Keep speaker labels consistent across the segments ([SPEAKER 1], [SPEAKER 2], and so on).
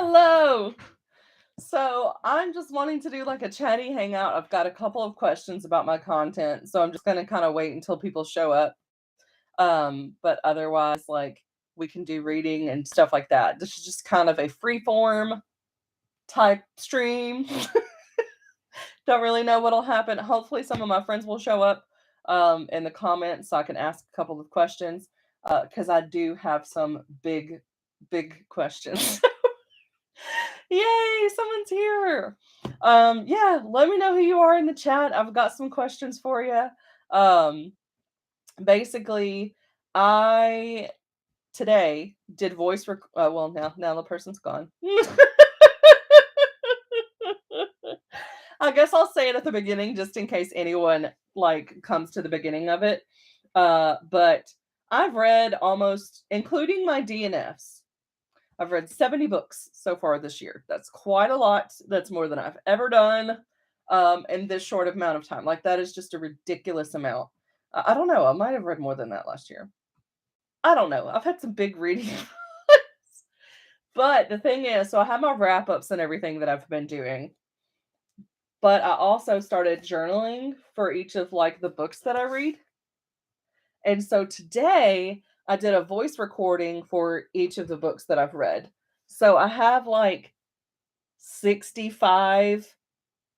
[SPEAKER 1] Hello. So I'm just wanting to do like a chatty hangout. I've got a couple of questions about my content, so I'm just gonna kind of wait until people show up. But otherwise, like we can do reading and stuff like that. This is just kind of a free form type stream. Don't really know what'll happen. Hopefully, some of my friends will show up in the comments so I can ask a couple of questions because I do have some big questions. Yay, someone's here. Yeah, let me know who you are in the chat. I've got some questions for you. Um, Basically, I today did well, now the person's gone. I guess I'll say it at the beginning just in case anyone like comes to the beginning of it. But I've read almost including my DNFs. I've read 70 books so far this year. That's quite a lot. That's more than I've ever done in this short amount of time. Like, that is just a ridiculous amount. I don't know. I might have read more than that last year. I don't know. I've had some big reading. But the thing is, so I have my wrap ups and everything that I've been doing. But I also started journaling for each of like the books that I read. And so today I did a voice recording for each of the books that I've read. So I have like 65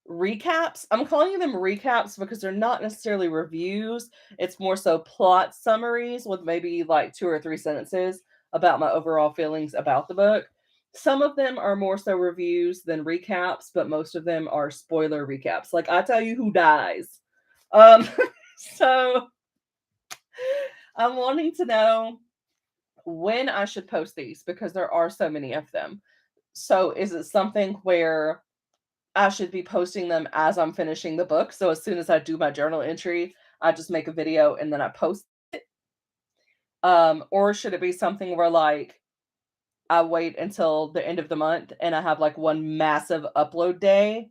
[SPEAKER 1] recaps. I'm calling them recaps because they're not necessarily reviews. It's more so plot summaries with maybe like two or three sentences about my overall feelings about the book. Some of them are more so reviews than recaps, but most of them are spoiler recaps. Like, I tell you who dies. Um so I'm wanting to know when I should post these because there are so many of them. So is it something where I should be posting them as I'm finishing the book? So as soon as I do my journal entry, I just make a video and then I post it. Or should it be something where like I wait until the end of the month and I have like one massive upload day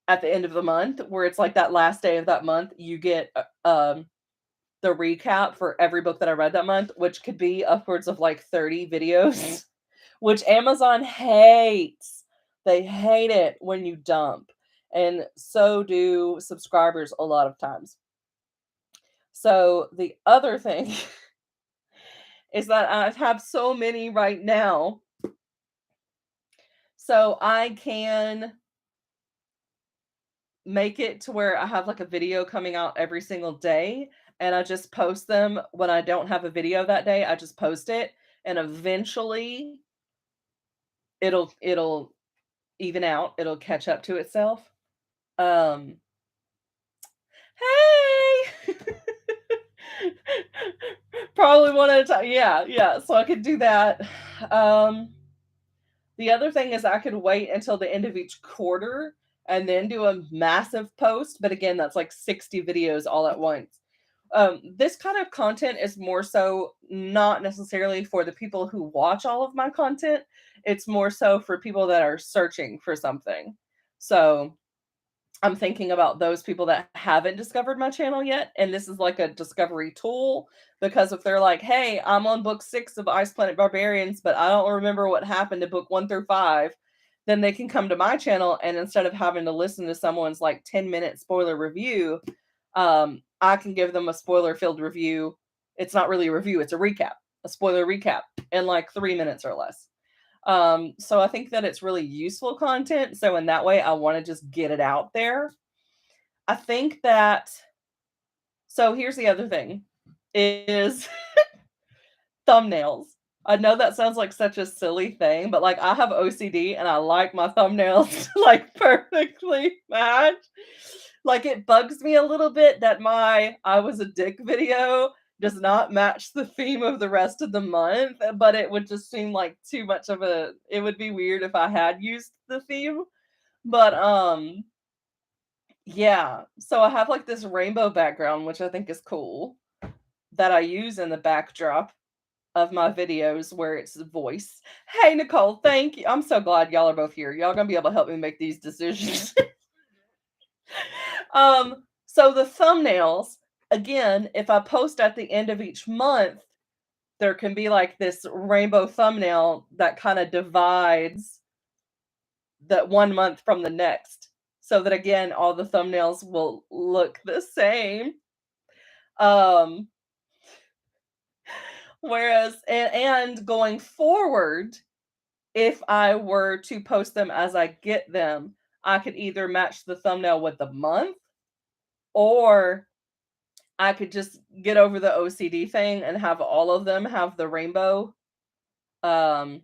[SPEAKER 1] at the end of the month where it's like that last day of that month you get the recap for every book that I read that month, which could be upwards of like 30 videos, which Amazon hates. They hate it when you dump. And so do subscribers a lot of times. So the other thing is that I have so many right now. So I can make it to where I have like a video coming out every single day and I just post them when I don't have a video that day. I just post it and eventually it'll even out. It'll catch up to itself. Um Hey. Probably one at a time. Yeah, yeah. So I could do that. Um the other thing is I could wait until the end of each quarter and then do a massive post, but again, that's like 60 videos all at once. This kind of content is more so not necessarily for the people who watch all of my content. It's more so for people that are searching for something. So I'm thinking about those people that haven't discovered my channel yet, and this is like a discovery tool because if they're like, "Hey, I'm on book 6 of Ice Planet Barbarians, but I don't remember what happened to book 1 through 5," then they can come to my channel and instead of having to listen to someone's like 10-minute spoiler review, I can give them a spoiler-filled review. It's not really a review, it's a recap, a spoiler recap in like 3 minutes or less. So I think that it's really useful content. So in that way, I want to just get it out there. I think that so here's the other thing is thumbnails. I know that sounds like such a silly thing, but like I have OCD and I like my thumbnails to like perfectly match. Like it bugs me a little bit that my I was a dick video does not match the theme of the rest of the month, but it would just seem like too much of a it would be weird if I had used the theme. But yeah, so I have like this rainbow background which I think is cool that I use in the backdrop of my videos where it's voice. Hey Nicole, thank you. I'm so glad y'all are both here. Y'all gonna be able to help me make these decisions. So the thumbnails, again, if I post at the end of each month, there can be like this rainbow thumbnail that kind of divides that 1 month from the next, so that again, all the thumbnails will look the same. Um, whereas and going forward, if I were to post them as I get them, I could either match the thumbnail with the month, or I could just get over the OCD thing and have all of them have um,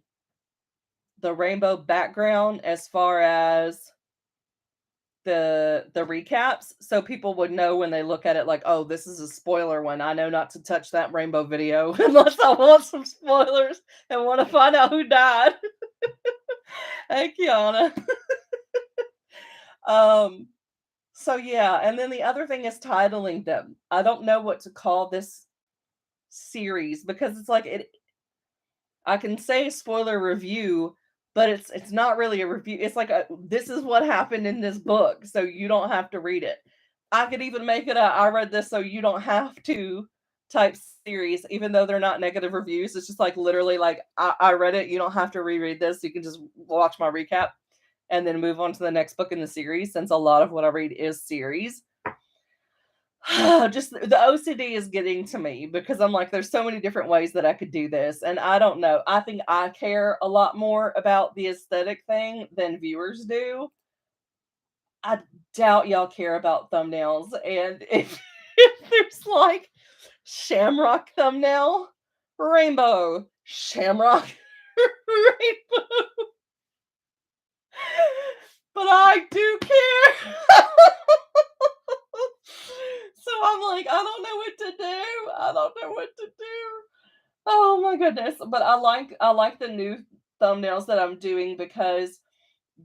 [SPEAKER 1] the rainbow background as far as the recaps, so people would know when they look at it like, "Oh, this is a spoiler one. I know not to touch that rainbow video unless I want some spoilers and wanna find out who died." Hey, Kiana. Um, so yeah, and then the other thing is titling them. I don't know what to call this series because it's like I can say spoiler review, but it's not really a review. It's like this is what happened in this book, so you don't have to read it. I could even make it a I read this so you don't have to type series, even though they're not negative reviews. It's just like literally like I read it, you don't have to reread this. You can just watch my recap and then move on to the next book in the series, since a lot of what I read is series. Just the OCD is getting to me because I'm like, there's so many different ways that I could do this. And I don't know. I think I care a lot more about the aesthetic thing than viewers do. I doubt y'all care about thumbnails. And if there's like shamrock thumbnail, rainbow, shamrock, rainbow. But I do care. So I'm like, I don't know what to do. I don't know what to do. Oh my goodness. But I like the new thumbnails that I'm doing because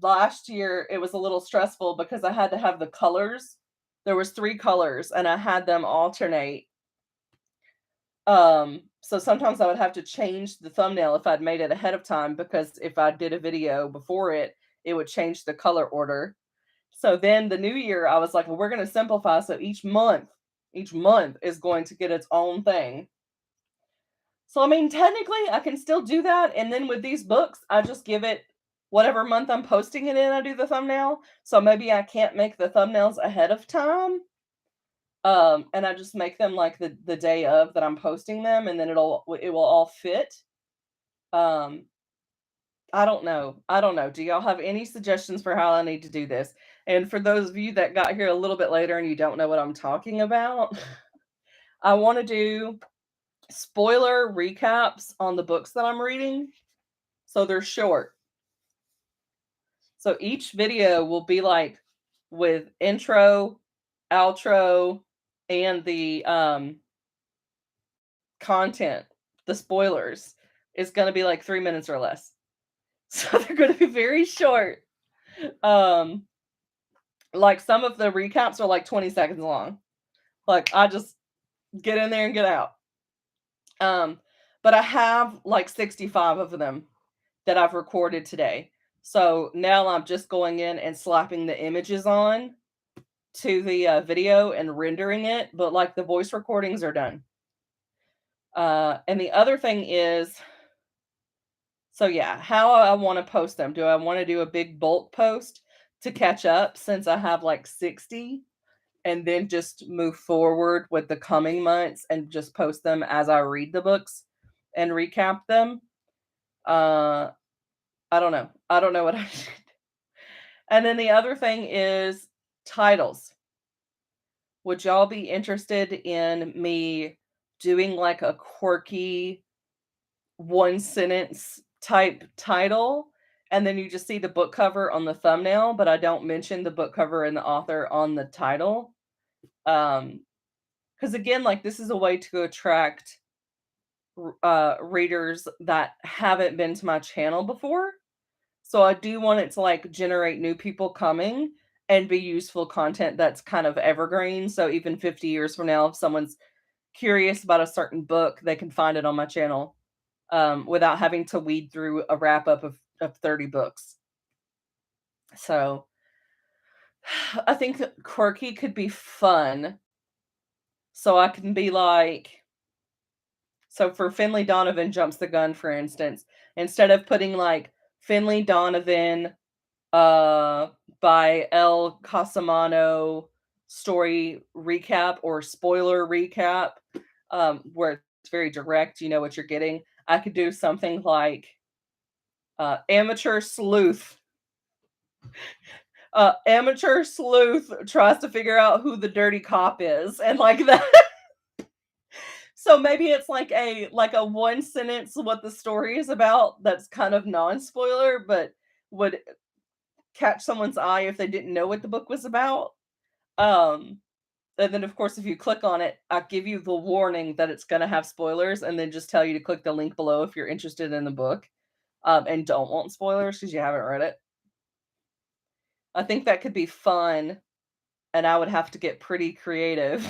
[SPEAKER 1] last year it was a little stressful because I had to have the colors. There was 3 colors and I had them alternate. So sometimes I would have to change the thumbnail if I'd made it ahead of time because if I did a video before it, it would change the color order. So then the new year, I was like, well, we're going to simplify. So each month is going to get its own thing. So, I mean, technically, I can still do that. And then with these books, I just give it whatever month I'm posting it in, I do the thumbnail. So maybe I can't make the thumbnails ahead of time. And I just make them like the day of that I'm posting them, and then it will all fit. Um, I don't know. I don't know. Do y'all have any suggestions for how I need to do this? And for those of you that got here a little bit later and you don't know what I'm talking about, I want to do spoiler recaps on the books that I'm reading. So they're short. So each video will be like with intro, outro, and the content, the spoilers is going to be like 3 minutes or less. So they're going to be very short. Um like some of the recaps are like 20 seconds long. Like I just get in there and get out. Um but I have like 65 of them that I've recorded today. So now I'm just going in and slapping the images on to the video and rendering it, but like the voice recordings are done. And the other thing is, so yeah, how I want to post them. Do I want to do a big bulk post to catch up since I have like 60 and then just move forward with the coming months and just post them as I read the books and recap them? Uh I don't know. I don't know what I should. And then the other thing is titles. Would y'all be interested in me doing like a quirky one sentence type title? And then you just see the book cover on the thumbnail, but I don't mention the book cover and the author on the title. Because again, like this is a way to attract readers that haven't been to my channel before. So I do want it to like generate new people coming and be useful content that's kind of evergreen. So even 50 years from now, if someone's curious about a certain book, they can find it on my channel without having to weed through a wrap up of 30 books. So I think that quirky could be fun. So I can be like, so for Finley Donovan jumps the gun, for instance, instead of putting like Finley Donovan by El Casamano story recap or spoiler recap, where it's very direct, you know what you're getting. I could do something like amateur sleuth. Amateur sleuth tries to figure out who the dirty cop is, and like that. So maybe it's like a one sentence what the story is about that's kind of non-spoiler, but would catch someone's eye if they didn't know what the book was about. Um, and then of course if you click on it, I give you the warning that it's gonna have spoilers and then just tell you to click the link below if you're interested in the book, and don't want spoilers because you haven't read it. I think that could be fun, and I would have to get pretty creative.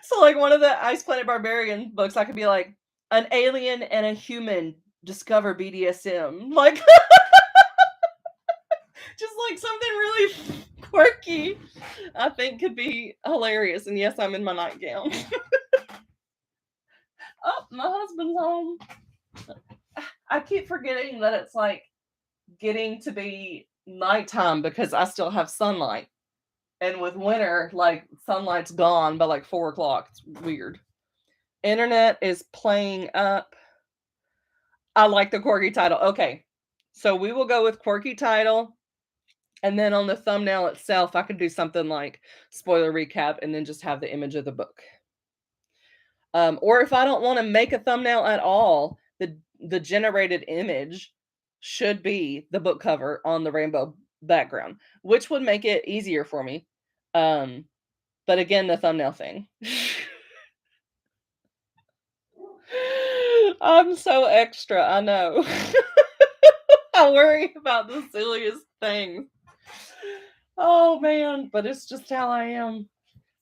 [SPEAKER 1] So, like, one of the Ice Planet Barbarian books, I could be like, "An alien and a human discover BDSM." Like, just, like, something really quirky, I think could be hilarious, and yes, I'm in my nightgown. Oh, my husband's home. I keep forgetting that it's, like, getting to be nighttime because I still have sunlight, and with winter, like, sunlight's gone by, like, 4 o'clock. It's weird. Internet is playing up. I like the quirky title. Okay. So we will go with quirky title. And then on the thumbnail itself, I could do something like spoiler recap and then just have the image of the book. Or if I don't want to make a thumbnail at all, the generated image should be the book cover on the rainbow background, which would make it easier for me. But again, the thumbnail thing. I'm so extra, I know. I worry about the silliest things. Oh man, but it's just how I am.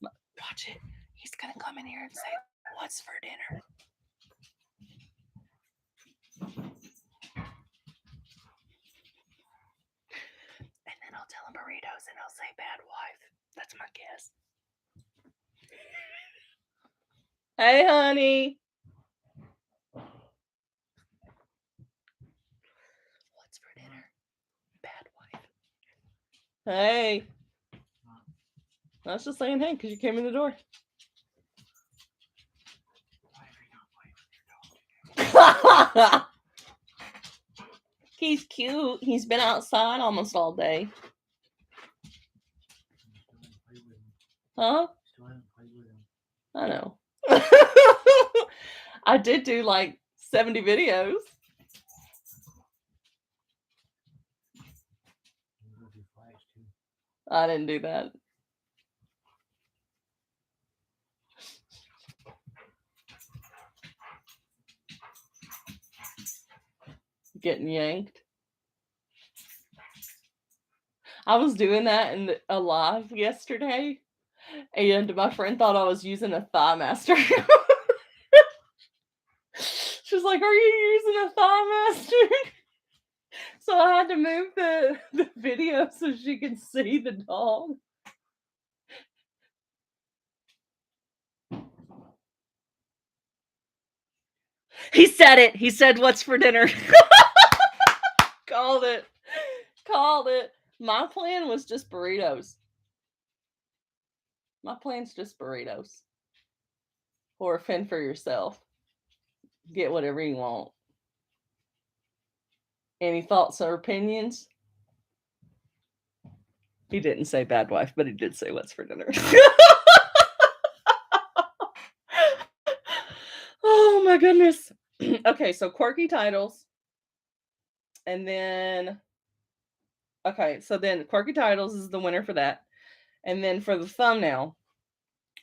[SPEAKER 1] Watch it. He's gonna come in here and say, "What's for dinner?" And then I'll tell him burritos and he'll say bad wife. That's my guess. Hey, honey. What's for dinner? Bad wife. Hey. I was just saying hey because you came in the door. He's cute. He's been outside almost all day. Huh? I know. I did do like 70 videos. I didn't do that. Getting yanked. I was doing that in a live yesterday, and my friend thought I was using a thigh master. She was like, "Are you using a thigh master?" So I had to move the video so she could see the dog. He said it. He said, "What's for dinner?" Called it. Called it. My plan was just burritos. My plan's just burritos. Or fend for yourself. Get whatever you want. Any thoughts or opinions? He didn't say bad wife, but he did say what's for dinner. Oh my goodness. Okay, so quirky titles. And then okay, so then quirky titles is the winner for that. And then for the thumbnail,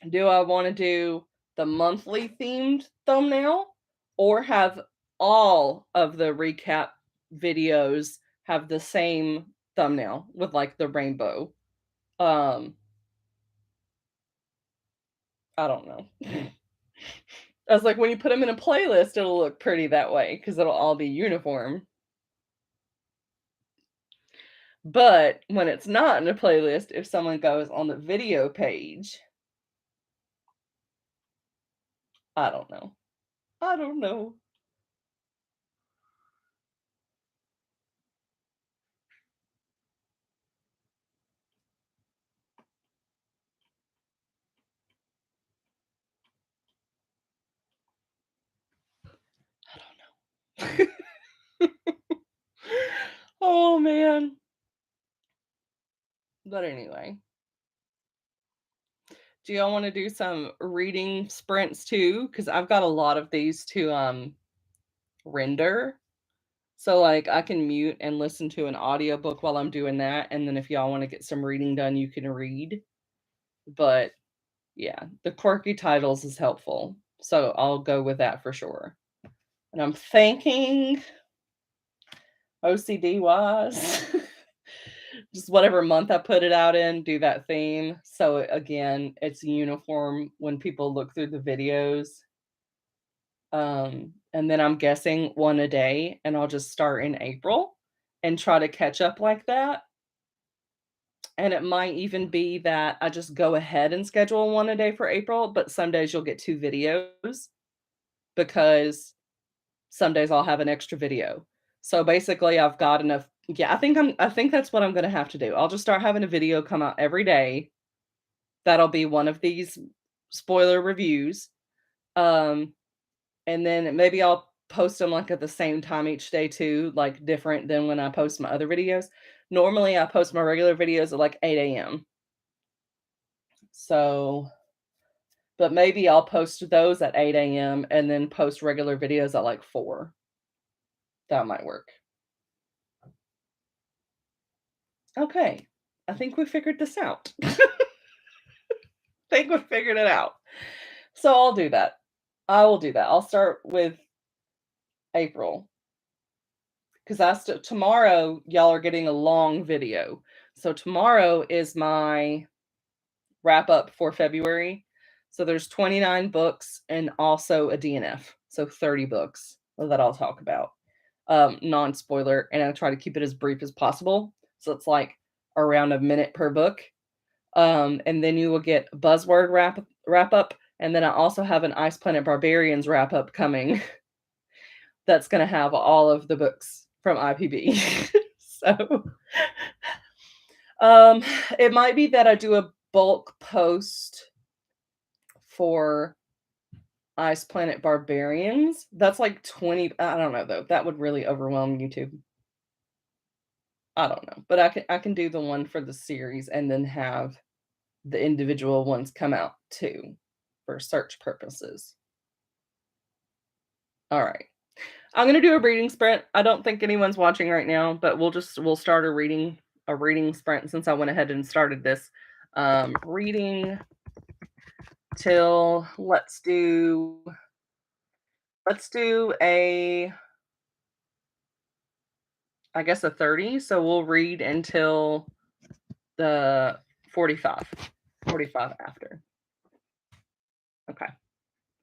[SPEAKER 1] do I want to do the monthly themed thumbnail or have all of the recap videos have the same thumbnail with like the rainbow? I don't know. I was like, when you put them in a playlist, it'll look pretty that way because it'll all be uniform. But when it's not in a playlist, if someone goes on the video page, I don't know. I don't know. But anyway, do y'all want to do some reading sprints too? Because I've got a lot of these to render. So like I can mute and listen to an audiobook while I'm doing that. And then if y'all want to get some reading done, you can read. But yeah, the quirky titles is helpful. So I'll go with that for sure. And I'm thinking OCD wise, just whatever month I put it out in, do that theme. So again, it's uniform when people look through the videos. And then I'm guessing one a day, and I'll just start in April and try to catch up like that. And it might even be that I just go ahead and schedule one a day for April, but some days you'll get 2 videos because some days I'll have an extra video. So basically I've got enough. Yeah, I think that's what I'm gonna have to do. I'll just start having a video come out every day. That'll be one of these spoiler reviews. Um, and then maybe I'll post them like at the same time each day too, like different than when I post my other videos. Normally I post my regular videos at like 8 a.m. So, but maybe I'll post those at 8 a.m. and then post regular videos at like 4. That might work. Okay. I think we figured this out. I think we figured it out. So I'll do that. I will do that. I'll start with April because tomorrow y'all are getting a long video. So tomorrow is my wrap up for February. So there's 29 books and also a DNF. So 30 books that I'll talk about. Non-spoiler, and I try to keep it as brief as possible. So it's like around a minute per book. And then you will get buzzword wrap up. And then I also have an Ice Planet Barbarians wrap up coming that's going to have all of the books from IPB. So um, it might be that I do a bulk post for Ice Planet Barbarians. That's like 20. I don't know though. That would really overwhelm YouTube. I don't know. But I can do the one for the series and then have the individual ones come out too for search purposes. All right. I'm gonna do a reading sprint. I don't think anyone's watching right now, but we'll start a reading sprint since I went ahead and started this. Reading till let's do a I guess a 30. So we'll read until the 45. 45 after. Okay.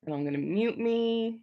[SPEAKER 1] And I'm gonna mute me.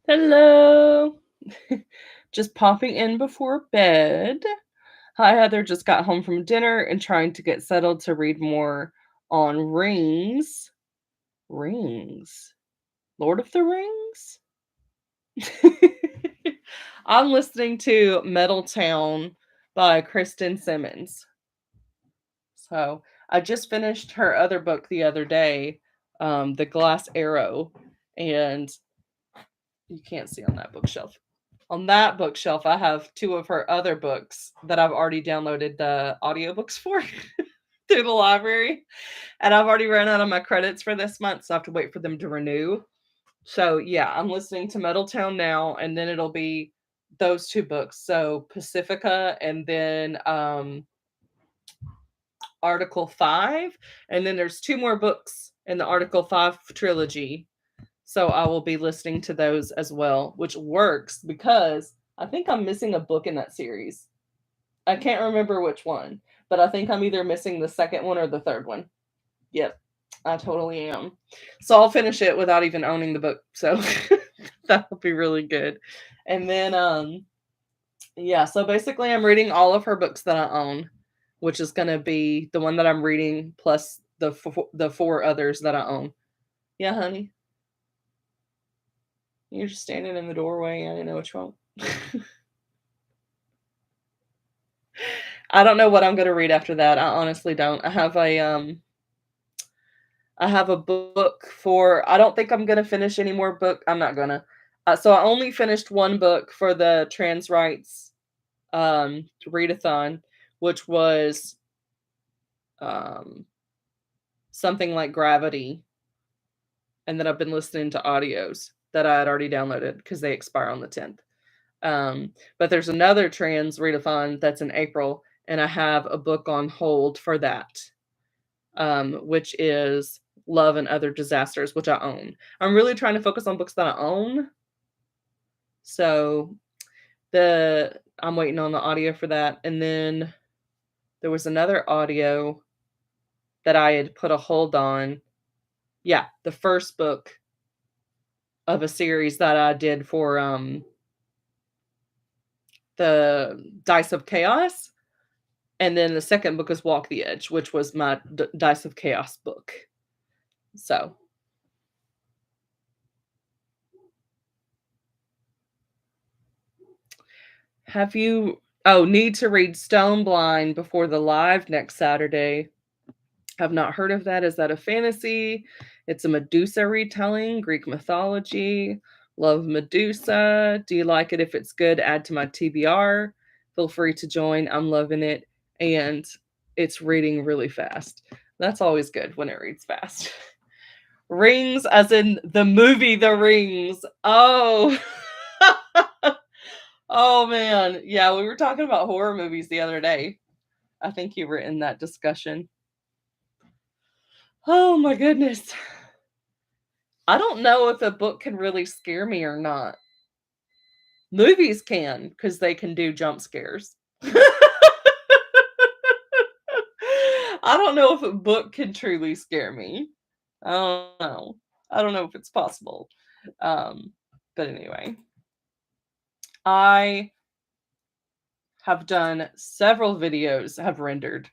[SPEAKER 1] Hello. Just popping in before bed. Hi, Heather. Just got home from dinner and trying to get settled to read more on Rings. Rings. Lord of the Rings? I'm listening to Metal Town by Kristen Simmons. So I just finished her other book the other day, The Glass Arrow, and you can't see on that bookshelf. On that bookshelf, I have two of her other books that I've already downloaded the audiobooks for through the library. And I've already run out of my credits for this month, so I have to wait for them to renew. So yeah, I'm listening to Metal Town now, and then it'll be those two books. So Pacifica and then Article 5. And then there's two more books in the Article 5 trilogy. So I will be listening to those as well, which works because I think I'm missing a book in that series. I can't remember which one, but I think I'm either missing the second one or the third one. Yep, I totally am. So I'll finish it without even owning the book. So that'll be really good. And then yeah, so basically I'm reading all of her books that I own, which is going to be the one that I'm reading plus the four others that I own. Yeah, honey. You're just standing in the doorway. I didn't know what you want. I don't know what I'm going to read after that. I honestly don't. I have a book for I don't think I'm going to finish any more book. I'm not going to. So I only finished one book for the trans rights readathon, which was um something like Gravity, and then I've been listening to audios that I had already downloaded because they expire on the 10th. But there's another trans readathon that's in April, and I have a book on hold for that, which is Love and Other Disasters, which I own. I'm really trying to focus on books that I own. So I'm waiting on the audio for that. And then there was another audio that I had put a hold on. Yeah, the first book of a series that I did for the Dice of Chaos. And then the second book is Walk the Edge, which was my Dice of Chaos book. So have you need to read Stone Blind before the live next Saturday. Have not heard of that. Is that a fantasy? It's a Medusa retelling, Greek mythology. Love Medusa. Do you like it? If it's good, add to my TBR. Feel free to join. I'm loving it. And it's reading really fast. That's always good when it reads fast. Rings, as in the movie The Rings. Oh. Oh man. Yeah, we were talking about horror movies the other day. I think you were in that discussion. Oh my goodness. I don't know if a book can really scare me or not. Movies can, because they can do jump scares. I don't know if a book can truly scare me. I don't know. I don't know if it's possible. But anyway, I have done several videos, have rendered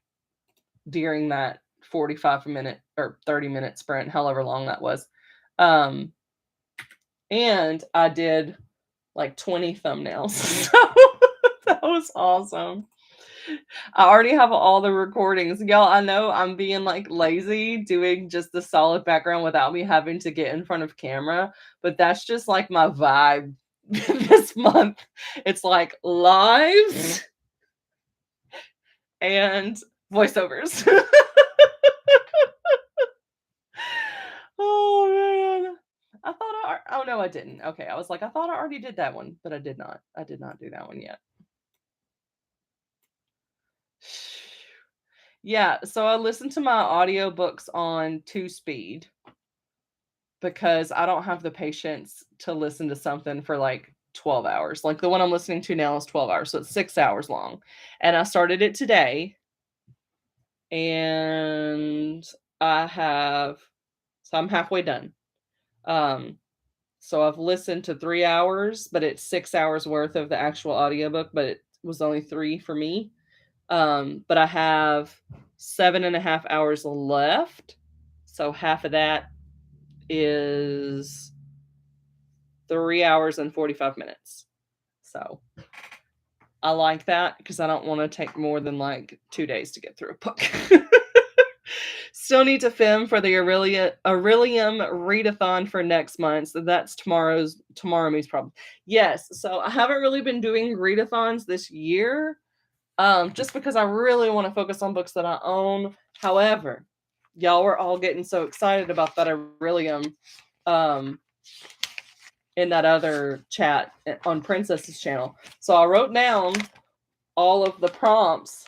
[SPEAKER 1] during that 45-minute or 30-minute sprint, however long that was. And I did like 20 thumbnails. So that was awesome. I already have all the recordings. Y'all, I know I'm being like lazy doing just the solid background without me having to get in front of camera, but that's just like my vibe this month. It's like lives and voiceovers. Oh man. Oh no, I didn't. Okay, I was like, I thought I already did that one, but I did not. I did not do that one yet. Yeah, so I listen to my audiobooks on 2 speed because I don't have the patience to listen to something for like 12 hours. Like the one I'm listening to now is 12 hours, so it's 6 hours long. And I started it today, and I have so I'm halfway done. Um So I've listened to 3 hours, but it's 6 hours worth of the actual audiobook, but it was only 3 for me. But I have 7.5 hours left. So half of that is 3 hours and 45 minutes. So I like that because I don't want to take more than like 2 days to get through a book. Still need to film for the Aurelium readathon for next month. So that's tomorrow me's problem. Yes, so I haven't really been doing readathons this year. Just because I really want to focus on books that I own. However, y'all were all getting so excited about that Aurelium in that other chat on Princess's channel. So I wrote down all of the prompts.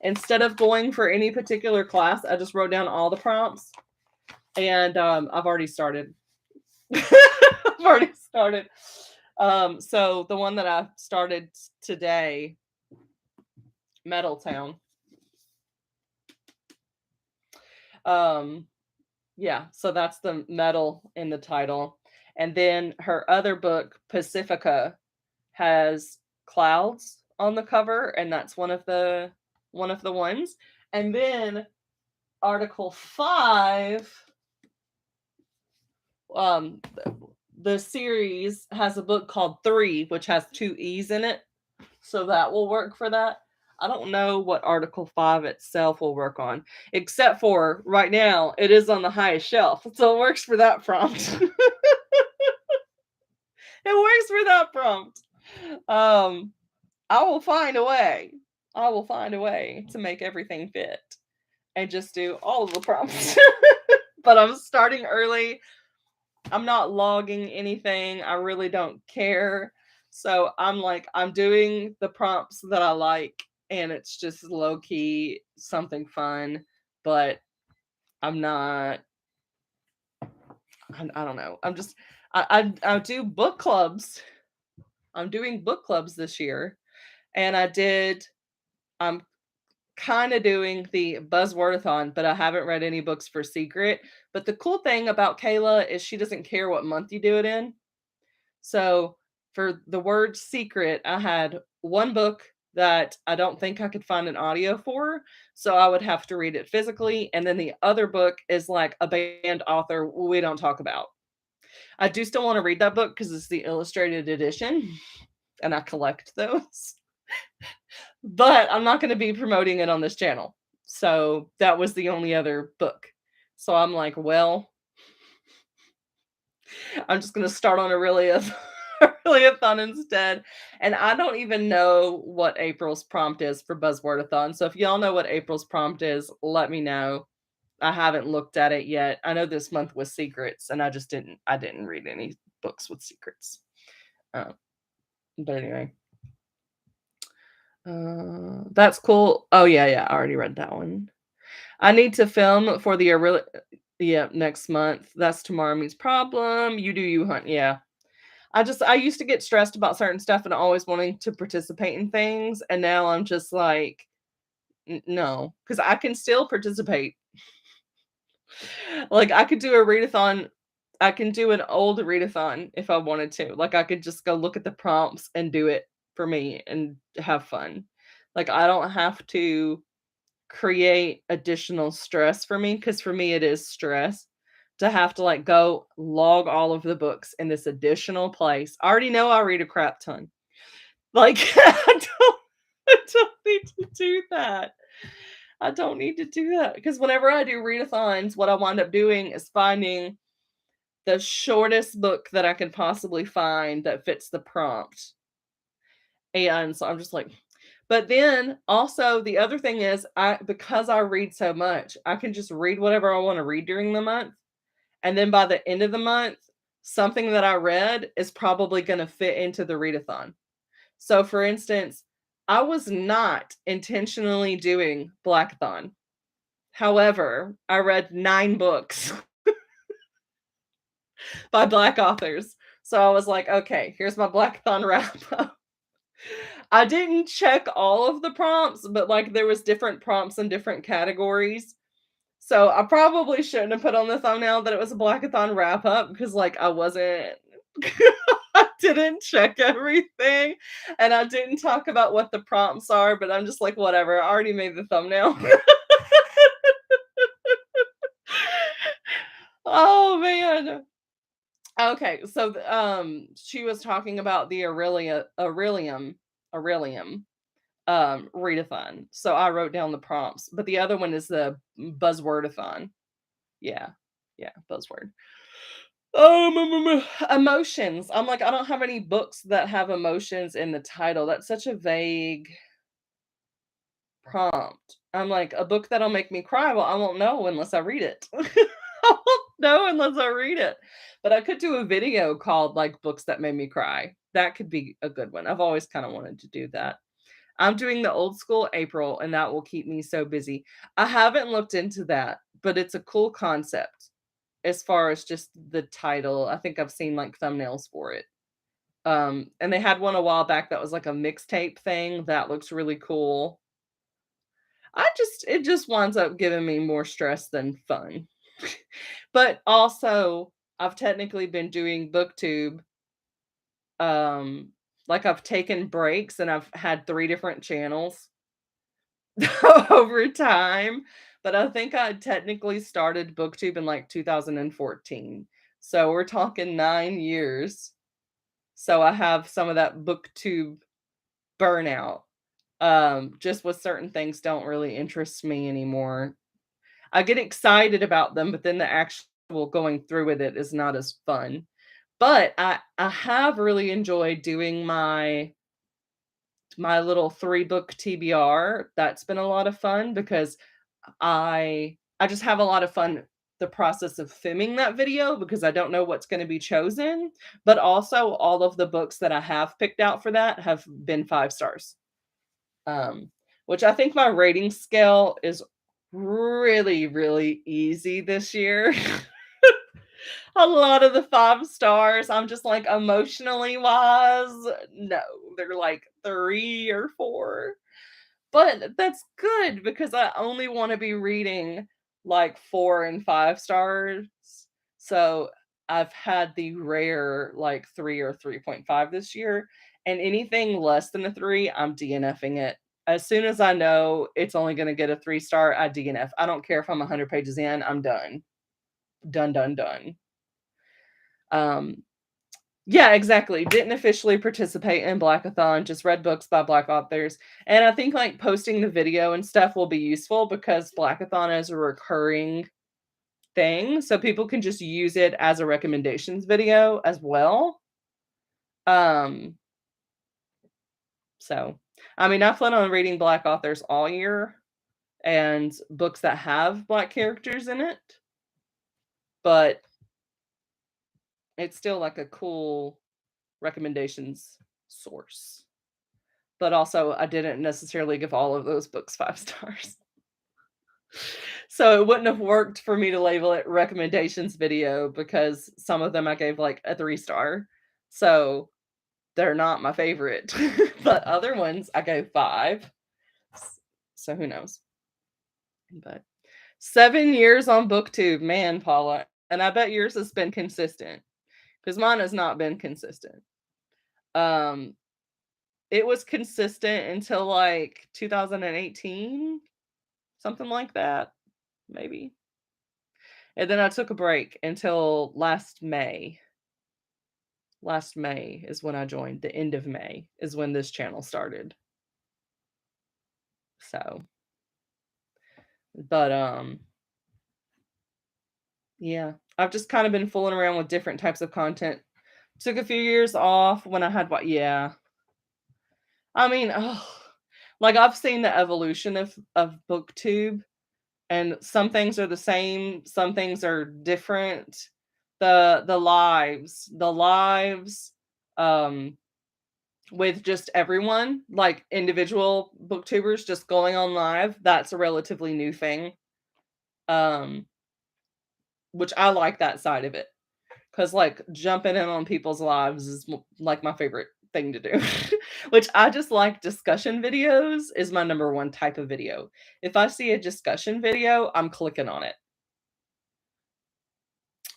[SPEAKER 1] Instead of going for any particular class, I just wrote down all the prompts. And I've already started. I've already started. So the one that I started today, Metal Town. Yeah, so that's the metal in the title. And then her other book, Pacifica, has clouds on the cover, and that's one of the ones. And then Article 5, the series has a book called 3, which has 2 E's in it. So that will work for that. I don't know what Article 5 itself will work on, except for right now, it is on the highest shelf. So it works for that prompt. It works for that prompt. I will find a way. I will find a way to make everything fit and just do all of the prompts. But I'm starting early. I'm not logging anything. I really don't care. So I'm doing the prompts that I like, and it's just low key, something fun, but I'm not, I don't know. I do book clubs. I'm doing book clubs this year. And I'm kind of doing the Buzzwordathon, but I haven't read any books for Secret. But the cool thing about Kayla is she doesn't care what month you do it in. So for the word secret, I had one book that I don't think I could find an audio for. So I would have to read it physically. And then the other book is like a banned author we don't talk about. I do still want to read that book because it's the illustrated edition and I collect those. But I'm not going to be promoting it on this channel. So that was the only other book. So I'm like, well, I'm just going to start on Aurelia Aurelia-thon instead. And I don't even know what April's prompt is for Buzzwordathon. So if y'all know what April's prompt is, let me know. I haven't looked at it yet. I know this month was secrets, and I didn't read any books with secrets. But anyway. That's cool. Oh yeah, I already read that one. I need to film for the Aurelia. Yeah, next month. That's tomorrow me's problem. You do you, hunt. Yeah. I used to get stressed about certain stuff and always wanting to participate in things, and now I'm just like, no, because I can still participate. Like I could do a readathon. I can do an old readathon if I wanted to. Like I could just go look at the prompts and do it for me and have fun. Like I don't have to create additional stress for me, because for me it is stress to have to like go log all of the books in this additional place. I already know I read a crap ton. Like I don't need to do that. I don't need to do that because whenever I do readathons, what I wind up doing is finding the shortest book that I can possibly find that fits the prompt. And so I'm just like, but then also the other thing is because I read so much, I can just read whatever I want to read during the month. And then by the end of the month, something that I read is probably going to fit into the readathon. So for instance, I was not intentionally doing Blackathon. However, I read 9 books by Black authors. So I was like, okay, here's my Blackathon wrap up. I didn't check all of the prompts, but like there was different prompts in different categories. So I probably shouldn't have put on the thumbnail that it was a blackathon wrap up because like I wasn't I didn't check everything and I didn't talk about what the prompts are, but I'm just like, whatever, I already made the thumbnail. Oh man. Okay, so she was talking about the Aurelium readathon. So I wrote down the prompts, but the other one is the buzzwordathon. Yeah. Yeah, buzzword. Emotions. I'm like, I don't have any books that have emotions in the title. That's such a vague prompt. I'm like, a book that'll make me cry. Well, I won't know unless I read it. I won't know unless I read it. But I could do a video called like books that made me cry. That could be a good one. I've always kind of wanted to do that. I'm doing the old school April, and that will keep me so busy. I haven't looked into that, but it's a cool concept as far as just the title. I think I've seen like thumbnails for it. And they had one a while back that was like a mixtape thing that looks really cool. It just winds up giving me more stress than fun. But also, I've technically been doing booktube. Um, like I've taken breaks and I've had 3 different channels over time, but I think I technically started booktube in like 2014. So we're talking 9 years. So I have some of that booktube burnout. Just with certain things don't really interest me anymore. I get excited about them, but then the actual going through with it is not as fun. But I have really enjoyed doing my little 3-book TBR. That's been a lot of fun because I just have a lot of fun the process of filming that video because I don't know what's going to be chosen, but also all of the books that I have picked out for that have been 5 stars. Um, which I think my rating scale is really, really easy this year. A lot of the 5 stars, I'm just like emotionally wise, no, they're like 3 or 4. But that's good because I only want to be reading like 4 and 5 stars. So I've had the rare like 3 or 3.5 this year. And anything less than a 3, I'm DNFing it. As soon as I know it's only going to get a 3 star, I DNF. I don't care if I'm 100 pages in, I'm done. Done, done, done. Um, yeah, exactly. Didn't officially participate in Blackathon, just read books by Black authors. And I think like posting the video and stuff will be useful because Blackathon is a recurring thing. So people can just use it as a recommendations video as well. Um, so I mean, I plan on reading Black authors all year and books that have Black characters in it, but it's still like a cool recommendations source. But also, I didn't necessarily give all of those books 5 stars. So it wouldn't have worked for me to label it recommendations video because some of them I gave like a 3 star. So they're not my favorite. But other ones I gave 5. So who knows? But 7 years on BookTube, man, Paula. And I bet yours has been consistent because mine has not been consistent. Um, it was consistent until like 2018, something like that, maybe. And then I took a break until last May. Last May is when I joined. The end of May is when this channel started. So, but yeah, I've just kind of been fooling around with different types of content. Took a few years off when I had what? Yeah. I mean, oh, like I've seen the evolution of BookTube, and some things are the same, some things are different. The lives, um, with just everyone, like individual booktubers just going on live, that's a relatively new thing. Um, which I like that side of it. Cause like jumping in on people's lives is like my favorite thing to do. Which I just like discussion videos is my number one type of video. If I see a discussion video, I'm clicking on it.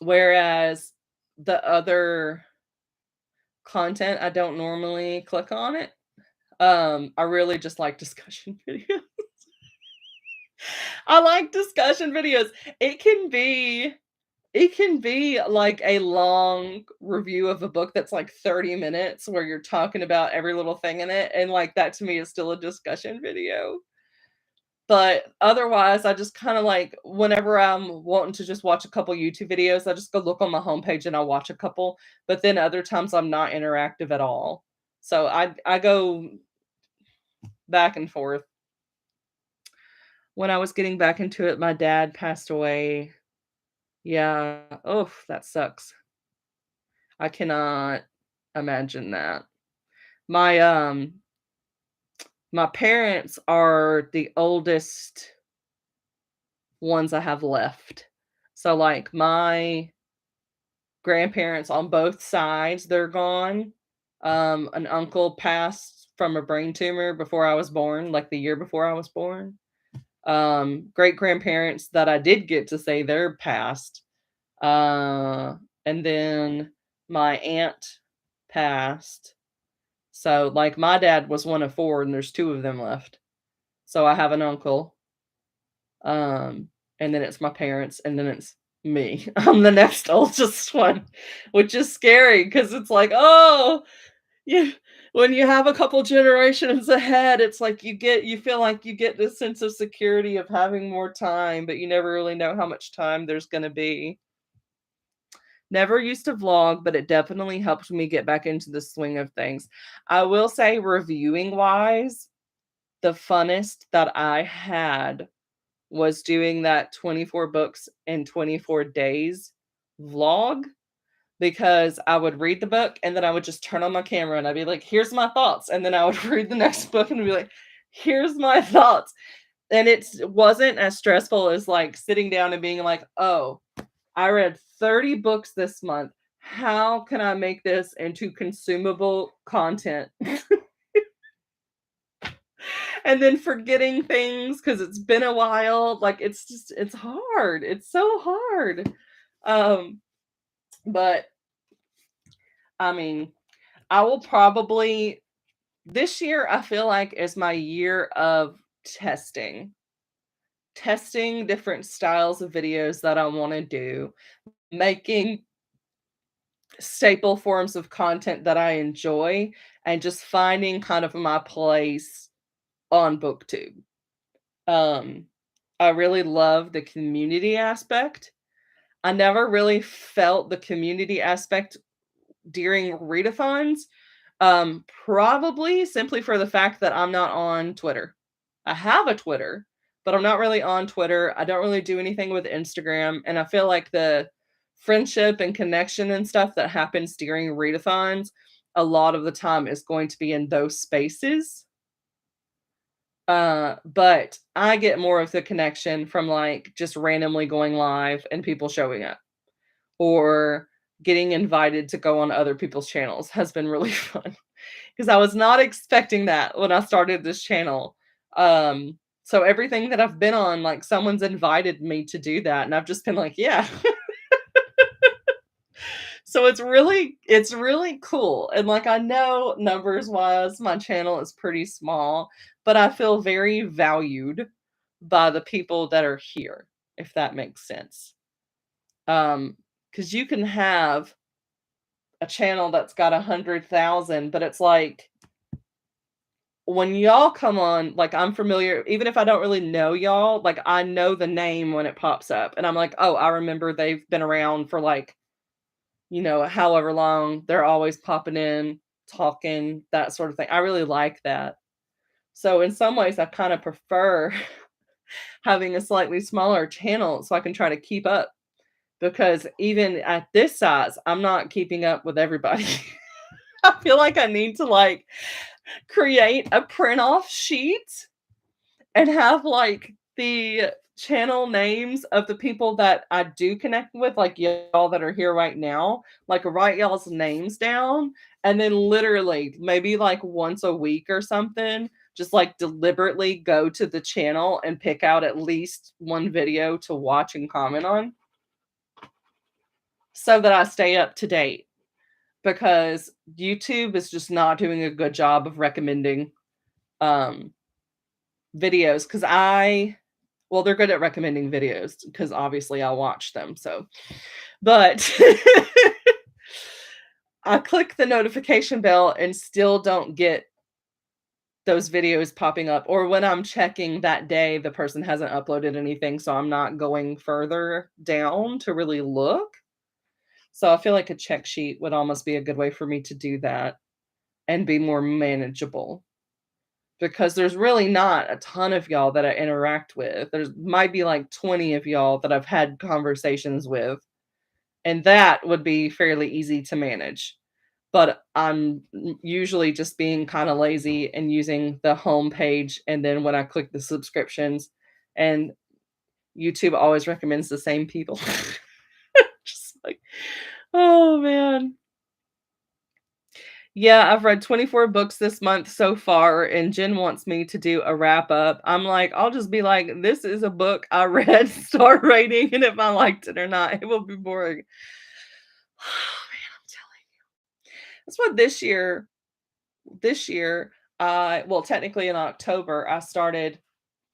[SPEAKER 1] Whereas the other content, I don't normally click on it. I really just like discussion videos. I like discussion videos. It can be it can be like a long review of a book that's like 30 minutes where you're talking about every little thing in it, and like that to me is still a discussion video. But otherwise, I just kinda like whenever I'm wanting to just watch a couple YouTube videos, I just go look on my homepage and I'll watch a couple, but then other times I'm not interactive at all. So I go back and forth. When I was getting back into it, my dad passed away. Yeah. Oh, that sucks. I cannot imagine that. My, my parents are the oldest ones I have left. So, like, my grandparents on both sides, they're gone. An uncle passed from a brain tumor before I was born, like, the year before I was born. Great-grandparents that I did get to say they're passed. And then my aunt passed. So, like, my dad was one of 4, and there's 2 of them left. So I have an uncle, um, and then it's my parents, and then it's me. I'm the next oldest one, which is scary because it's like, "Oh, you." When you have a couple generations ahead, it's like you feel like you get this sense of security of having more time, but you never really know how much time there's gonna be. Never used to vlog, but it definitely helped me get back into the swing of things. I will say reviewing wise, the funnest that I had was doing that 24 books in 24 days vlog, because I would read the book and then I would just turn on my camera and I'd be like, "Here's my thoughts." And then I would read the next book and be like, "Here's my thoughts." And it wasn't as stressful as like sitting down and being like, "Oh, I read 30 books this month. How can I make this into consumable content?" And then forgetting things because it's been a while. Like it's hard. It's so hard. Um, but I mean, I will probably this year I feel like is my year of testing. Testing different styles of videos that I want to do, making staple forms of content that I enjoy, and just finding kind of my place on BookTube. Um, I really love the community aspect. I never really felt the community aspect during readathons, probably simply for the fact that I'm not on Twitter. I have a Twitter, but I'm not really on Twitter. I don't really do anything with Instagram, and I feel like the friendship and connection and stuff that happens during readathons a lot of the time is going to be in those spaces. But I get more of the connection from like just randomly going live and people showing up, or getting invited to go on other people's channels has been really fun because I was not expecting that when I started this channel. So everything that I've been on, like someone's invited me to do that, and I've just been like, yeah. So it's really cool. And like I know numbers wise, my channel is pretty small, but I feel very valued by the people that are here, if that makes sense. Because you can have a channel that's got 100,000, but it's like when y'all come on, like I'm familiar, even if I don't really know y'all, like I know the name when it pops up, and I'm like, oh, I remember they've been around for like, however long. They're always popping in, talking, that sort of thing. I really like that. So in some ways, I kind of prefer having a slightly smaller channel so I can try to keep up, because even at this size, I'm not keeping up with everybody. I feel like I need to like create a print off sheet and have like the channel names of the people that I do connect with, like y'all that are here right now, like write y'all's names down, and then literally maybe like once a week or something, just like deliberately go to the channel and pick out at least one video to watch and comment on. so that I stay up to date because YouTube is just not doing a good job of recommending um videos because well, they're good at recommending videos because obviously I watch them. So, but I click the notification bell and still don't get those videos popping up. Or when I'm checking that day, the person hasn't uploaded anything. So I'm not going further down to really look. So I feel like a check sheet would almost be a good way for me to do that and be more manageable because there's really not a ton of y'all that I interact with. There's might be like 20 of y'all that I've had conversations with, and that would be fairly easy to manage. But I'm usually just being kind of lazy and using the home page. And then when I click the subscriptions, and YouTube always recommends the same people. Just like, oh man. Yeah, I've read 24 books this month so far, and Jen wants me to do a wrap up. I'm like, I'll just be like, this is a book I read, star rating, and if I liked it or not, it will be boring. Oh man, I'm telling you. That's what this year, well, technically in October, I started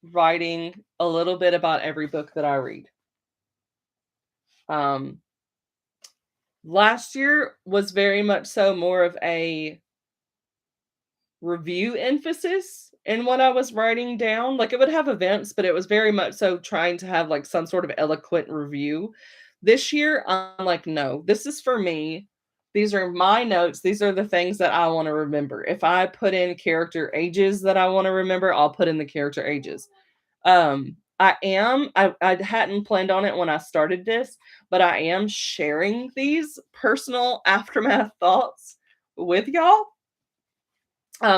[SPEAKER 1] writing a little bit about every book that I read. Um, Last year was very much so more of a review emphasis in what I was writing down. Like it would have events, but it was very much so trying to have like some sort of eloquent review. This year, I'm like, no, this is for me. These are my notes. These are the things that I want to remember. If I put in character ages that I want to remember, I'll put in the character ages. I hadn't planned on it when I started this, but I am sharing these personal aftermath thoughts with y'all.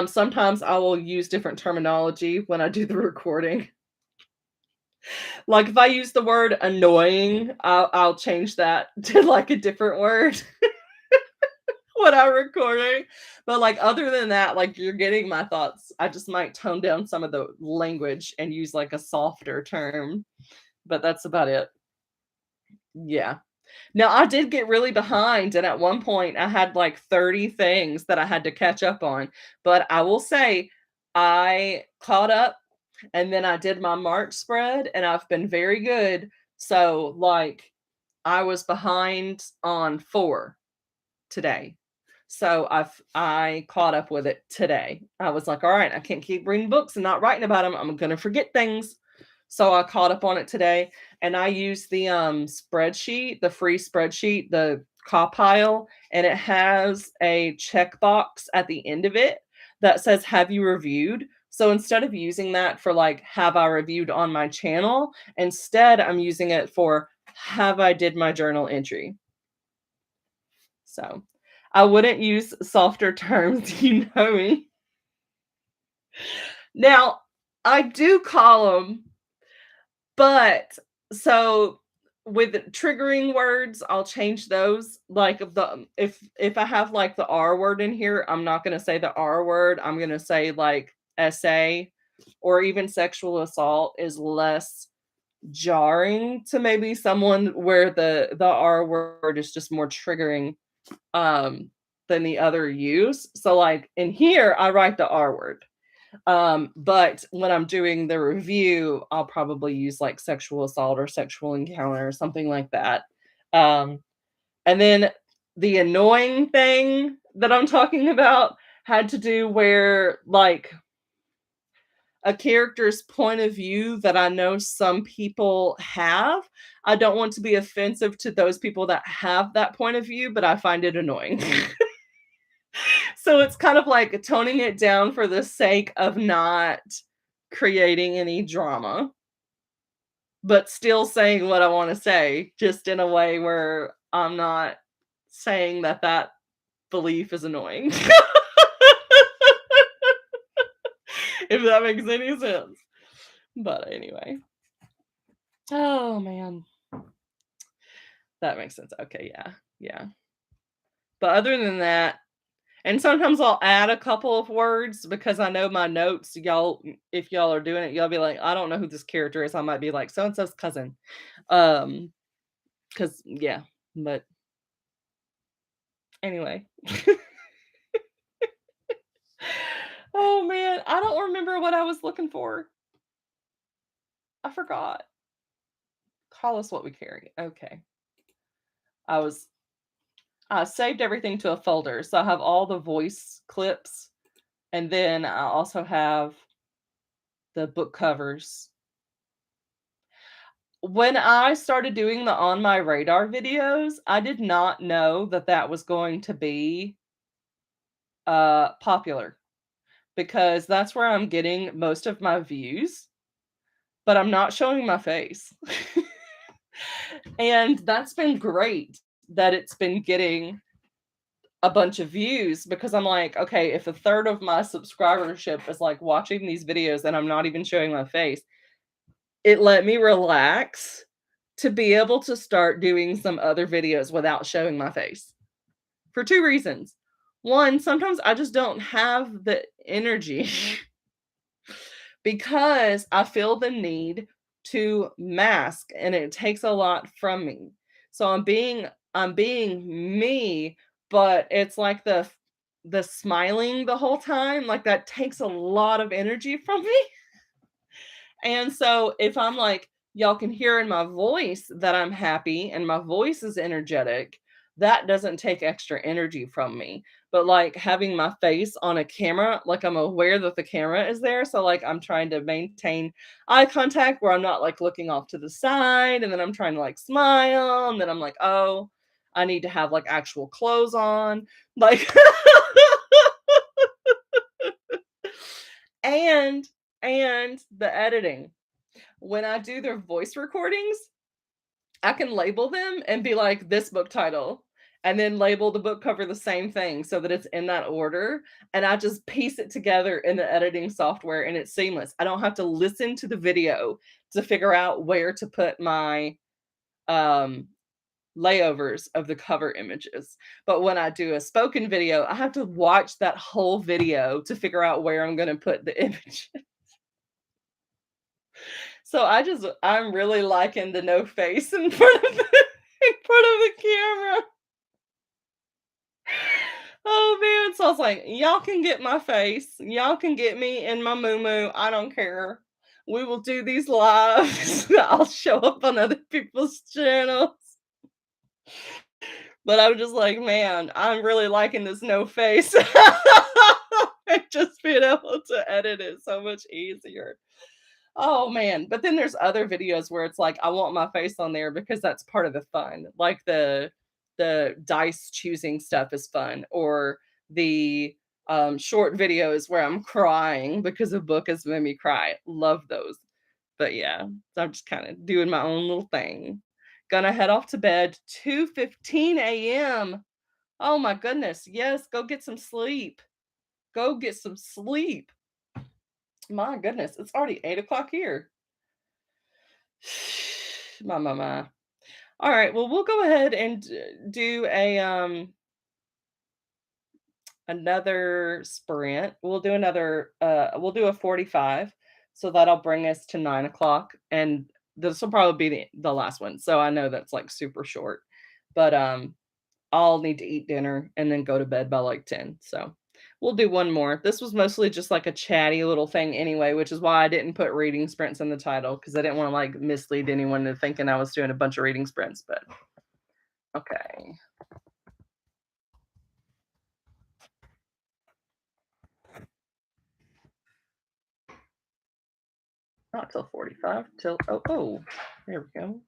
[SPEAKER 1] Sometimes I will use different terminology when I do the recording. Like if I use the word annoying, I'll change that to like a different word when I'm recording. But like other than that, like you're getting my thoughts. I just might tone down some of the language and use like a softer term, but that's about it. Yeah. Now I did get really behind, and at one point I had like 30 things that I had to catch up on. But I will say I caught up and then I did my March spread and I've been very good. So like I was behind on 4 today. So I caught up with it today. I was like, all right, I can't keep reading books and not writing about them. I'm gonna forget things. So I caught up on it today and I used the spreadsheet, the free spreadsheet, the Copile, and it has a checkbox at the end of it that says, have you reviewed? So instead of using that for like, have I reviewed on my channel? Instead, I'm using it for have I did my journal entry? So I wouldn't use softer terms, you know me. Now, I do call them, but so with triggering words, I'll change those. Like if I have like the R word in here, I'm not gonna say the R word. I'm gonna say like SA or even sexual assault is less jarring to maybe someone where the R word is just more triggering um than the other use. So like in here I write the R word. But when I'm doing the review, I'll probably use like sexual assault or sexual encounter or something like that. Um and then the annoying thing that I'm talking about had to do where like a character's point of view that I know some people have. I don't want to be offensive to those people that have that point of view, but I find it annoying. So it's kind of like toning it down for the sake of not creating any drama, but still saying what I want to say, just in a way where I'm not saying that that belief is annoying. If that makes any sense. But anyway. Oh man. That makes sense. Okay, yeah. Yeah. But other than that, and sometimes I'll add a couple of words because I know my notes, y'all, if y'all are doing it, y'all be like, I don't know who this character is. I might be like, so and so's cousin. Because, yeah, but Anyway. Oh, man, I don't remember what I was looking for. I forgot. Call us what we carry. Okay. I was I saved everything to a folder, so I have all the voice clips, and then I also have the book covers. When I started doing the On My Radar videos, I did not know that that was going to be, popular, because that's where I'm getting most of my views, but I'm not showing my face. And that's been great that it's been getting a bunch of views because I'm like, okay, if a third of my subscribership is like watching these videos and I'm not even showing my face, it let me relax to be able to start doing some other videos without showing my face for two reasons. One, sometimes I just don't have the energy because I feel the need to mask and it takes a lot from me. So I'm being me, but it's like the smiling the whole time, like that takes a lot of energy from me. And so if I'm like, y'all can hear in my voice that I'm happy and my voice is energetic, that doesn't take extra energy from me. But like having my face on a camera, like I'm aware that the camera is there. So like I'm trying to maintain eye contact where I'm not like looking off to the side and then I'm trying to like smile and then I'm like, oh, I need to have like actual clothes on. Like and and the editing. When I do their voice recordings, I can label them and be like, "This book title," and then label the book cover the same thing so that it's in that order, and I just piece it together in the editing software, and it's seamless. I don't have to listen to the video to figure out where to put my, um, layovers of the cover images. But when I do a spoken video, I have to watch that whole video to figure out where I'm gonna put the image. So I'm really liking the no face in front of the in front of the camera. Oh, man, so I was like, "Y'all can get my face, y'all can get me in my moo I don't care. We will do these lives. I'll show up on other people's channels." But I'm just like, "Man, I'm really liking this no face." And just being able to edit it so much easier. Oh, man, but then there's other videos where it's like, I want my face on there because that's part of the fun, like the dice choosing stuff is fun, or the, short videos where I'm crying because a book has made me cry, love those. But yeah, so I'm just kinda doing my own little thing. Gonna head off to bed, 2:15 AM. Oh my goodness, yes, go get some sleep. Go get some sleep. My goodness, it's already 8 o'clock here. My. All right, well, we'll go ahead and do another sprint. We'll do a 45. So that'll bring us to 9 o'clock. And this will probably be the last one. So I know that's like super short. But I'll need to eat dinner and then go to bed by like 10. So we'll do one more. This was mostly just like a chatty little thing anyway, which is why I didn't put reading sprints in the title because I didn't want to like mislead anyone into thinking I was doing a bunch of reading sprints. But okay. Not till 45, till oh, there we go.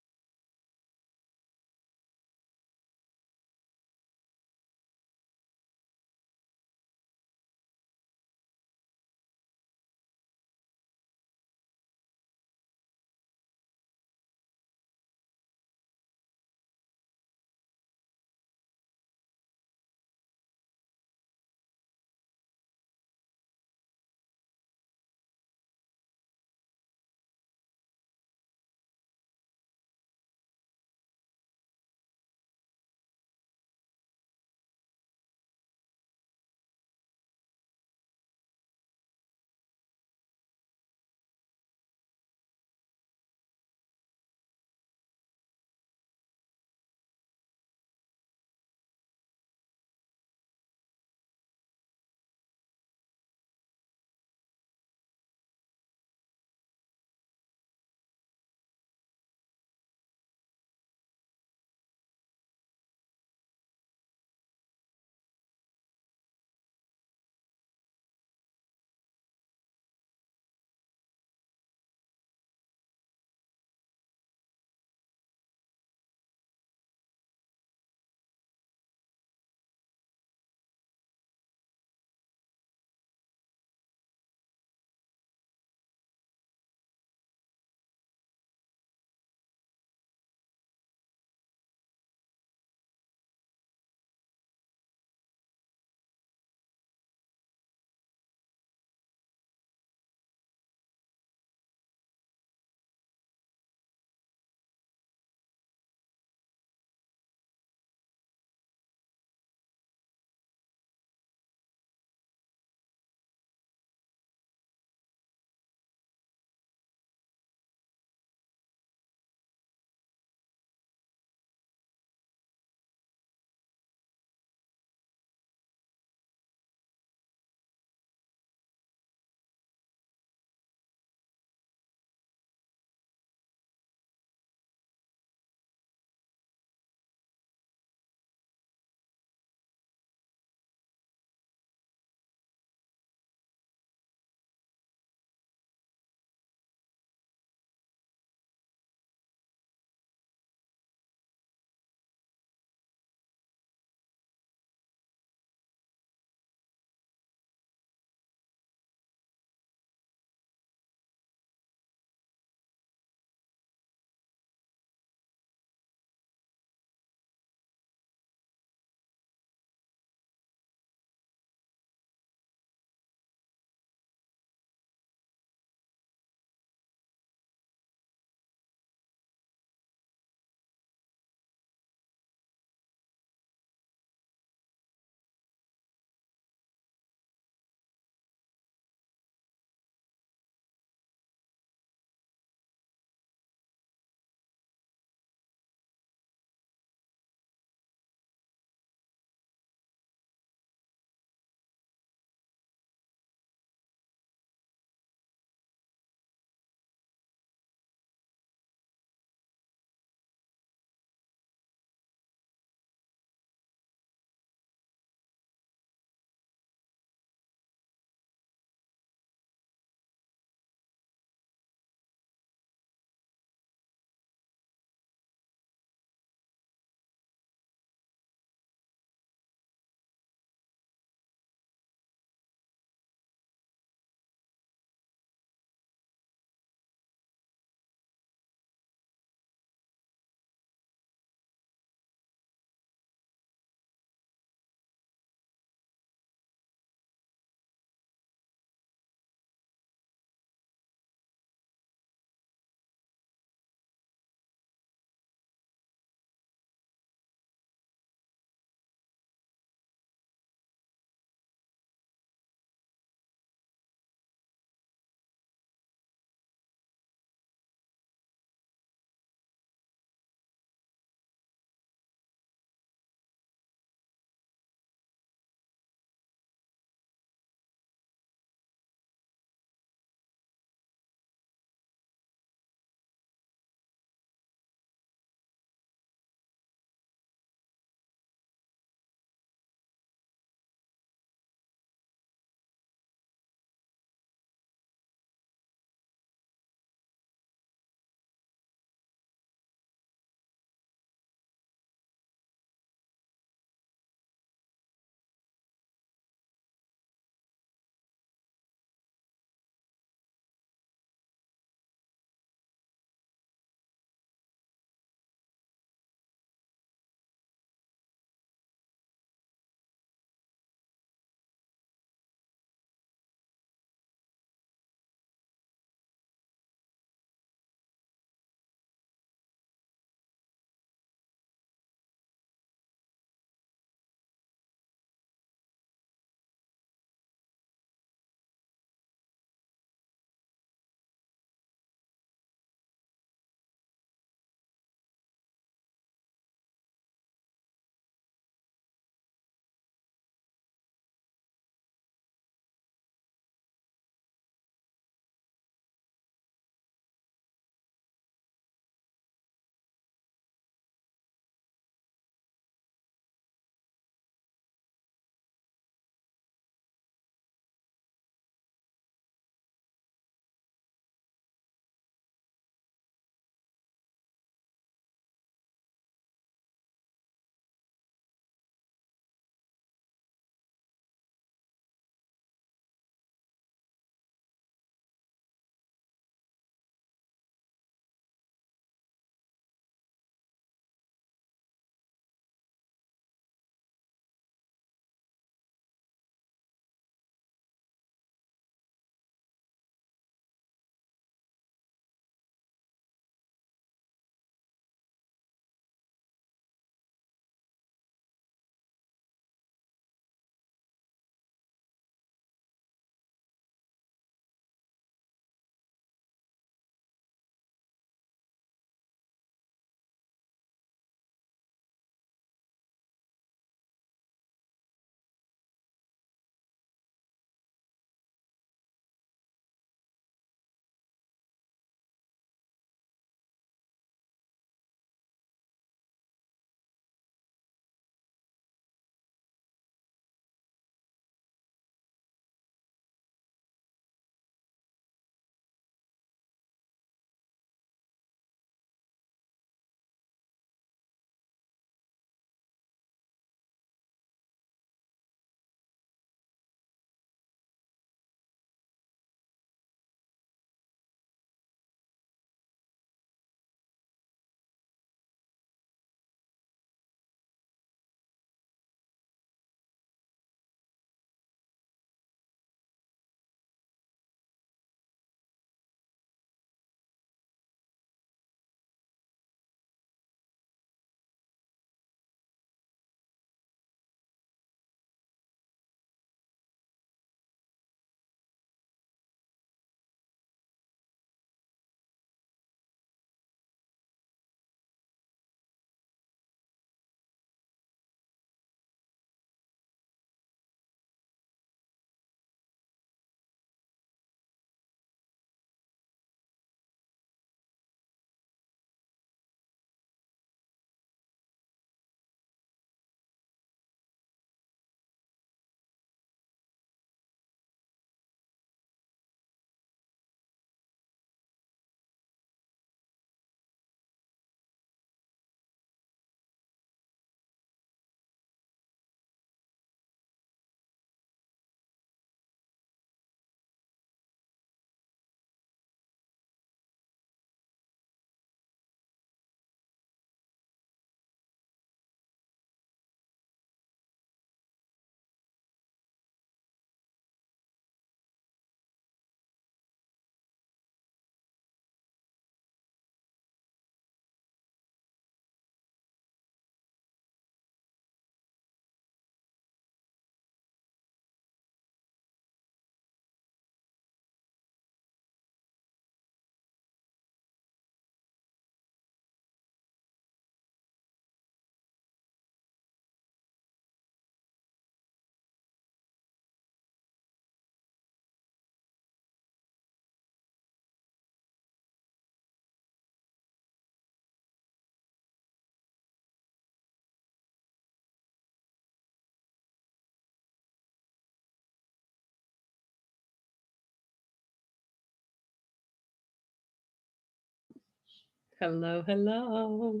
[SPEAKER 1] Hello, hello.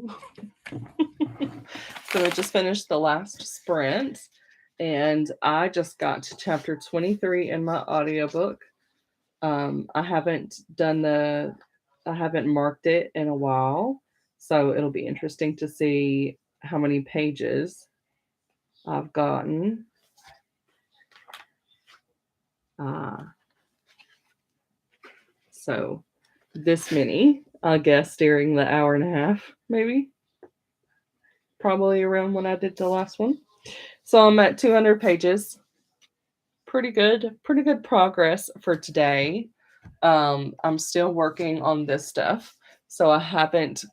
[SPEAKER 1] So I just finished the last sprint and I just got to chapter 23 in my audiobook. I haven't marked it in a while, so it'll be interesting to see how many pages I've gotten. So this many, I guess, during the hour and a half, maybe. Probably around when I did the last one. So I'm at 200 pages. Pretty good progress for today. I'm still working on this stuff, so I haven't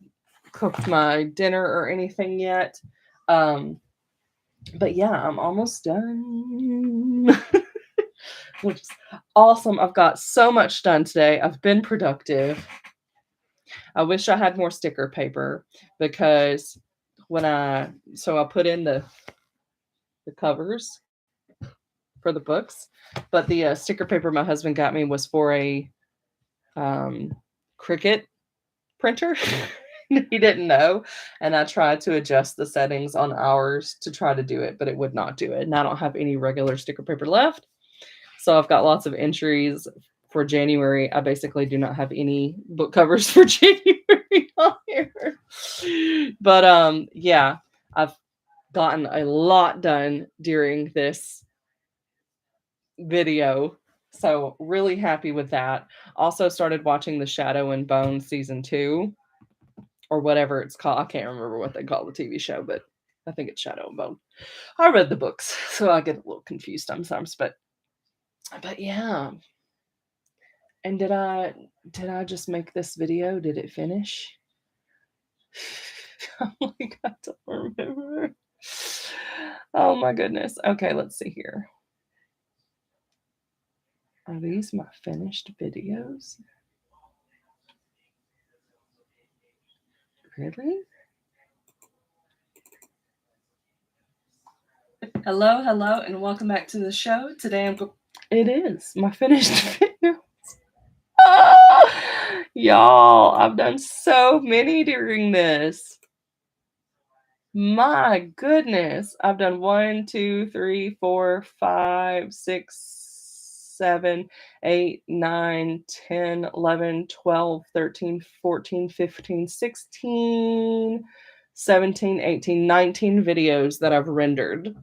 [SPEAKER 1] cooked my dinner or anything yet. But yeah, I'm almost done. Which is awesome. I've got so much done today. I've been productive. I wish I had more sticker paper because I put in the covers for the books, but the sticker paper my husband got me was for a Cricut printer. He didn't know, and I tried to adjust the settings on ours to try to do it, but it would not do it. And I don't have any regular sticker paper left, so I've got lots of entries for January. I basically do not have any book covers for January on here. But yeah, I've gotten a lot done during this video, so really happy with that. Also started watching the Shadow and Bone season 2, or whatever it's called. I can't remember what they call the TV show, but I think it's Shadow and Bone. I read the books, so I get a little confused sometimes, but yeah. And did I just make this video? Did it finish? I'm like, I don't remember. Oh my goodness. Okay, let's see here. Are these my finished videos? Really? Hello, and welcome back to the show. Today it is my finished video. Y'all, I've done so many during this. My goodness. I've done 1, 2, 3, 4, 5, 6, 7, 8, 9, 10, 11, 12, 13, 14, 15, 16, 17, 18, 19 videos that I've rendered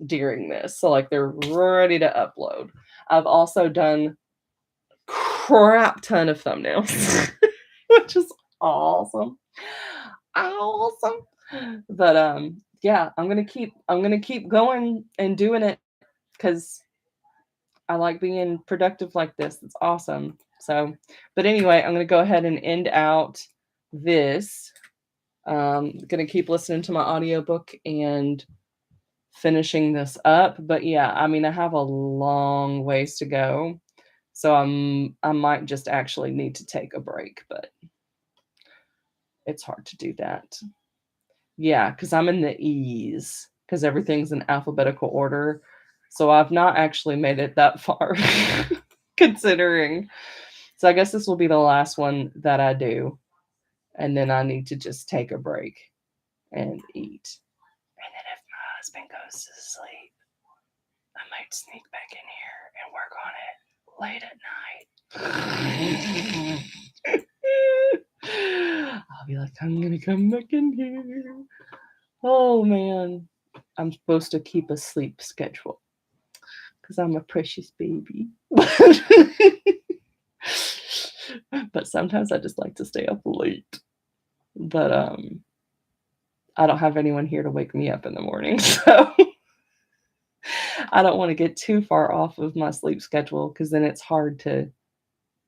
[SPEAKER 1] during this. So like they're ready to upload. I've also done crap ton of thumbnails, which is awesome. But yeah, I'm gonna keep going and doing it because I like being productive like this. It's awesome. So, but anyway, I'm gonna go ahead and end out this. Gonna keep listening to my audiobook and finishing this up. But yeah, I mean, I have a long ways to go. So I might just actually need to take a break, but it's hard to do that. Yeah, because I'm in the E's, because everything's in alphabetical order. So I've not actually made it that far, considering. So I guess this will be the last one that I do. And then I need to just take a break and eat. And then if my husband goes to sleep, I might sneak back in here and work on it late at night. I'll be like, I'm gonna come back in here. Oh man, I'm supposed to keep a sleep schedule because I'm a precious baby. But sometimes I just like to stay up late. But I don't have anyone here to wake me up in the morning, so I don't want to get too far off of my sleep schedule because then it's hard to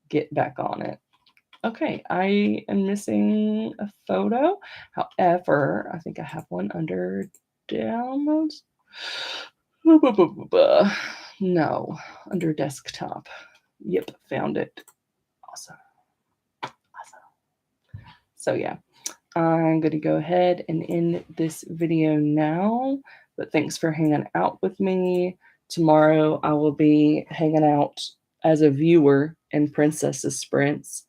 [SPEAKER 1] get back on it. Okay, I am missing a photo. However, I think I have one under downloads. No, under desktop. Yep, found it. Awesome. So yeah, I'm going to go ahead and end this video now. But thanks for hanging out with me. Tomorrow I will be hanging out as a viewer in Princess's Sprints.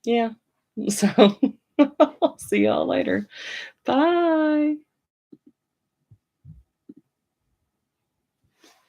[SPEAKER 1] Yeah. So, I'll see y'all later. Bye.